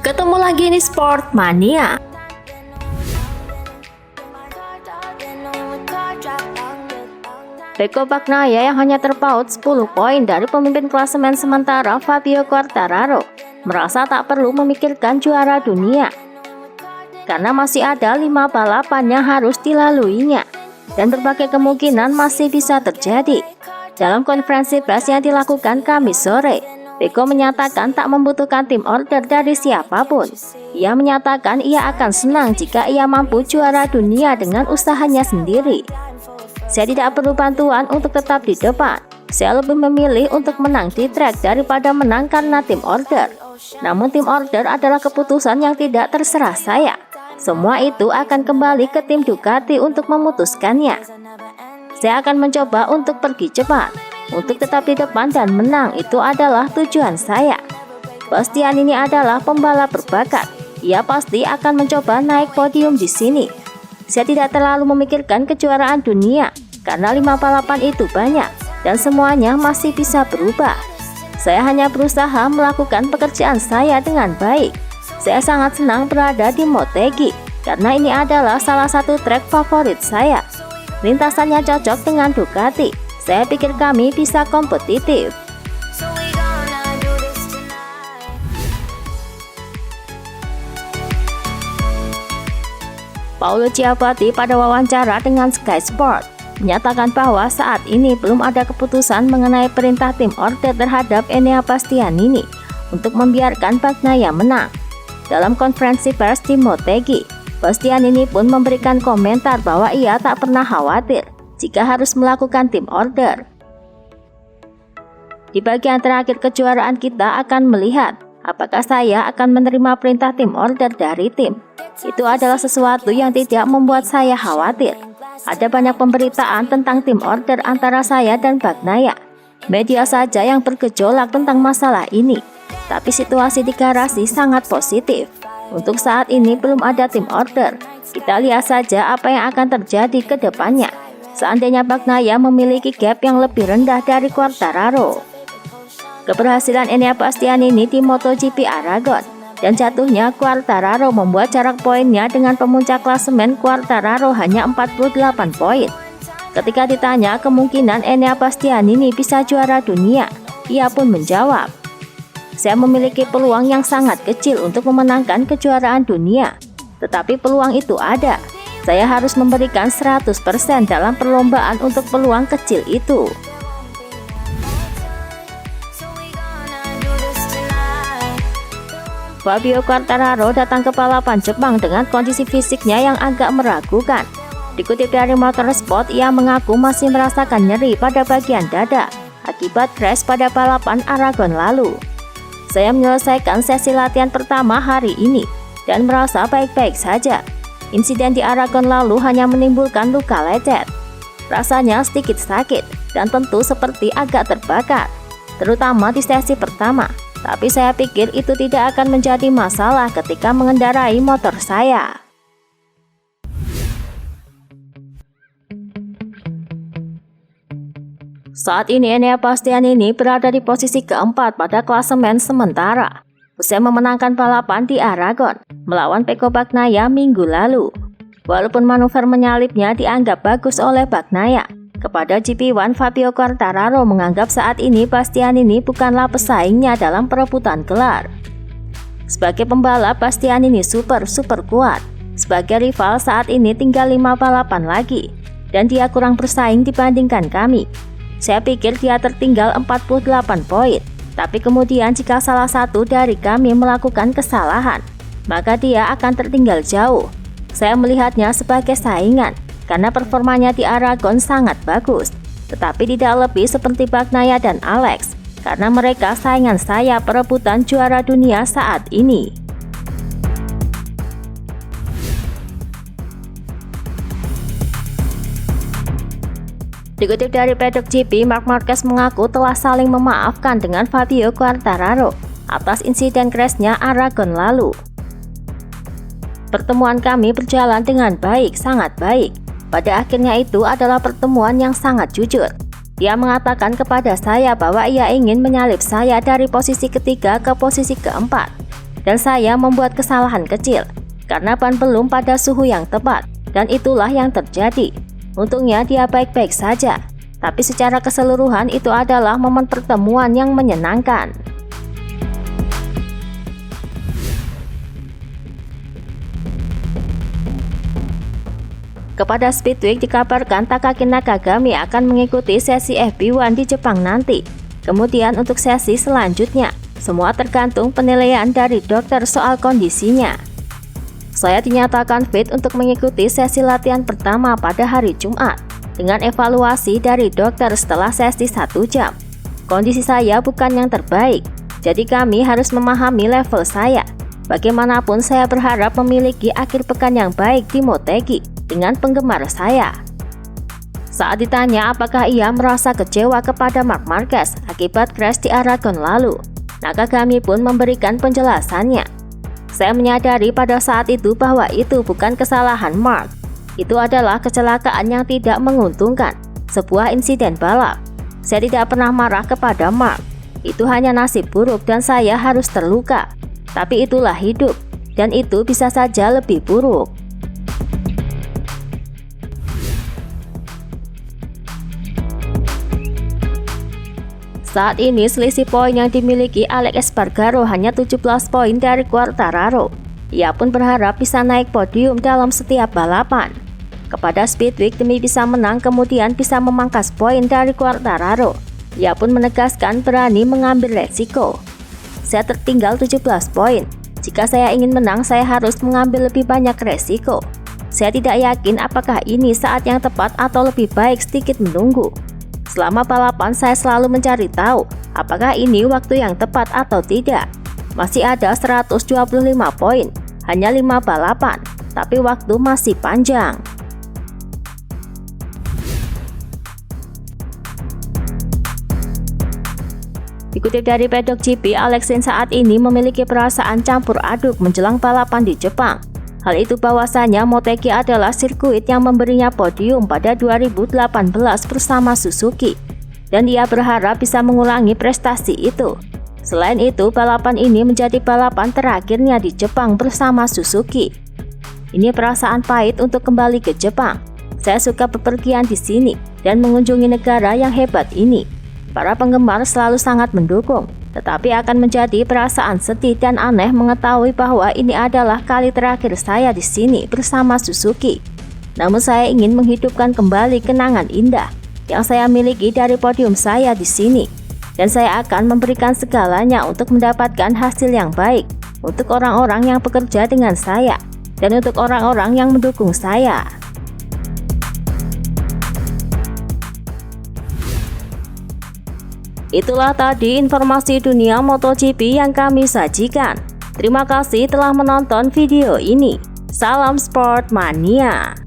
Ketemu lagi di Sport Mania. Pecco Bagnaia yang hanya terpaut 10 poin dari pemimpin klasemen sementara Fabio Quartararo merasa tak perlu memikirkan juara dunia karena masih ada 5 balapan yang harus dilaluinya dan berbagai kemungkinan masih bisa terjadi. Dalam konferensi pers yang dilakukan Kamis sore, Pecco menyatakan tak membutuhkan tim order dari siapapun. Ia menyatakan ia akan senang jika ia mampu juara dunia dengan usahanya sendiri. Saya tidak perlu bantuan untuk tetap di depan. Saya lebih memilih untuk menang di track daripada menang karena tim order. Namun tim order adalah keputusan yang tidak terserah saya. Semua itu akan kembali ke tim Ducati untuk memutuskannya. Saya akan mencoba untuk pergi cepat. Untuk tetap di depan dan menang itu adalah tujuan saya. Bastianini adalah pembalap berbakat. Ia pasti akan mencoba naik podium di sini. Saya tidak terlalu memikirkan kejuaraan dunia karena 5 balapan itu banyak dan semuanya masih bisa berubah. Saya hanya berusaha melakukan pekerjaan saya dengan baik. Saya sangat senang berada di Motegi karena ini adalah salah satu trek favorit saya. Lintasannya cocok dengan Ducati. Saya pikir kami bisa kompetitif. Paolo Chiapatti pada wawancara dengan Sky Sport menyatakan bahwa saat ini belum ada keputusan mengenai perintah tim order terhadap Enea Bastianini untuk membiarkan Bagnaia menang. Dalam konferensi pers di Motegi, Bastianini pun memberikan komentar bahwa ia tak pernah khawatir jika harus melakukan tim order. Di bagian terakhir kejuaraan kita akan melihat apakah saya akan menerima perintah tim order dari tim. Itu adalah sesuatu yang tidak membuat saya khawatir. Ada banyak pemberitaan tentang tim order antara saya dan Bagnaia. Media saja yang bergejolak tentang masalah ini. Tapi situasi di garasi sangat positif. Untuk saat ini belum ada tim order. Kita lihat saja apa yang akan terjadi ke depannya. Seandainya Bagnaia memiliki gap yang lebih rendah dari Quartararo. Keberhasilan Enea Bastianini di MotoGP Aragon dan jatuhnya Quartararo membuat jarak poinnya dengan pemuncak klasemen Quartararo hanya 48 poin. Ketika ditanya kemungkinan Enea Bastianini bisa juara dunia, ia pun menjawab, "Saya memiliki peluang yang sangat kecil untuk memenangkan kejuaraan dunia, tetapi peluang itu ada. Saya harus memberikan 100% dalam perlombaan untuk peluang kecil itu." Fabio Quartararo datang ke balapan Jepang dengan kondisi fisiknya yang agak meragukan. Dikutip dari Motorsport, ia mengaku masih merasakan nyeri pada bagian dada akibat crash pada balapan Aragon lalu. "Saya menyelesaikan sesi latihan pertama hari ini dan merasa baik-baik saja. Insiden di Aragon lalu hanya menimbulkan luka lecet. Rasanya sedikit sakit dan tentu seperti agak terbakar, terutama di sesi pertama. Tapi saya pikir itu tidak akan menjadi masalah ketika mengendarai motor saya." Saat ini Enea Bastianini berada di posisi keempat pada klasemen sementara. Usai memenangkan balapan di Aragon melawan Pecco Bagnaia minggu lalu. Walaupun manuver menyalipnya dianggap bagus oleh Bagnaia, kepada GP1 Fabio Quartararo menganggap saat ini Bastianini bukanlah pesaingnya dalam perebutan gelar. Sebagai pembalap, Bastianini super kuat. Sebagai rival saat ini tinggal 5 balapan lagi dan dia kurang bersaing dibandingkan kami. Saya pikir dia tertinggal 48 poin. Tapi kemudian jika salah satu dari kami melakukan kesalahan, maka dia akan tertinggal jauh. Saya melihatnya sebagai saingan karena performanya di Aragon sangat bagus, tetapi tidak lebih seperti Bagnaia dan Alex karena mereka saingan saya perebutan juara dunia saat ini. Dikutip dari Paddock GP, Marc Marquez mengaku telah saling memaafkan dengan Fabio Quartararo atas insiden crashnya Aragon lalu. "Pertemuan kami berjalan dengan baik, sangat baik. Pada akhirnya itu adalah pertemuan yang sangat jujur. Dia mengatakan kepada saya bahwa ia ingin menyalip saya dari posisi ketiga ke posisi keempat. dan saya membuat kesalahan kecil karena ban belum pada suhu yang tepat, dan itulah yang terjadi. Untungnya dia baik-baik saja, tapi secara keseluruhan itu adalah momen pertemuan yang menyenangkan. Kepada Speedweek dikabarkan Takaki Nakagami akan mengikuti sesi FP1 di Jepang nanti. Kemudian untuk sesi selanjutnya, semua tergantung penilaian dari dokter soal kondisinya. Saya dinyatakan fit untuk mengikuti sesi latihan pertama pada hari Jumat, dengan evaluasi dari dokter setelah sesi 1 jam. Kondisi saya bukan yang terbaik, jadi kami harus memahami level saya. Bagaimanapun saya berharap memiliki akhir pekan yang baik di Motegi dengan penggemar saya. Saat ditanya apakah ia merasa kecewa kepada Marc Marquez akibat crash di Aragon lalu, Nakagami pun memberikan penjelasannya. Saya menyadari pada saat itu bahwa itu bukan kesalahan Marc. Itu adalah kecelakaan yang tidak menguntungkan, sebuah insiden balap. Saya tidak pernah marah kepada Marc. Itu hanya nasib buruk dan saya harus terluka. Tapi itulah hidup, dan itu bisa saja lebih buruk. Saat ini selisih poin yang dimiliki Alex Espargaro hanya 17 poin dari Quartararo. Ia pun berharap bisa naik podium dalam setiap balapan. Kepada Speedweek demi bisa menang kemudian bisa memangkas poin dari Quartararo. Ia pun menegaskan berani mengambil resiko. Saya tertinggal 17 poin. Jika saya ingin menang, saya harus mengambil lebih banyak resiko. Saya tidak yakin apakah ini saat yang tepat atau lebih baik sedikit menunggu. Selama balapan saya selalu mencari tahu apakah ini waktu yang tepat atau tidak. Masih ada 125 poin, hanya 5 balapan, tapi waktu masih panjang. Dikutip dari Paddock GP, Alex Rins saat ini memiliki perasaan campur aduk menjelang balapan di Jepang. Hal itu bahwasanya Motegi adalah sirkuit yang memberinya podium pada 2018 bersama Suzuki, dan dia berharap bisa mengulangi prestasi itu. Selain itu, balapan ini menjadi balapan terakhirnya di Jepang bersama Suzuki. Ini perasaan pahit untuk kembali ke Jepang. Saya suka bepergian di sini dan mengunjungi negara yang hebat ini. Para penggemar selalu sangat mendukung, tetapi akan menjadi perasaan sedih dan aneh mengetahui bahwa ini adalah kali terakhir saya di sini bersama Suzuki. Namun saya ingin menghidupkan kembali kenangan indah yang saya miliki dari podium saya di sini, dan saya akan memberikan segalanya untuk mendapatkan hasil yang baik untuk orang-orang yang bekerja dengan saya dan untuk orang-orang yang mendukung saya. Itulah tadi informasi dunia MotoGP yang kami sajikan. Terima kasih telah menonton video ini. Salam Sport Mania.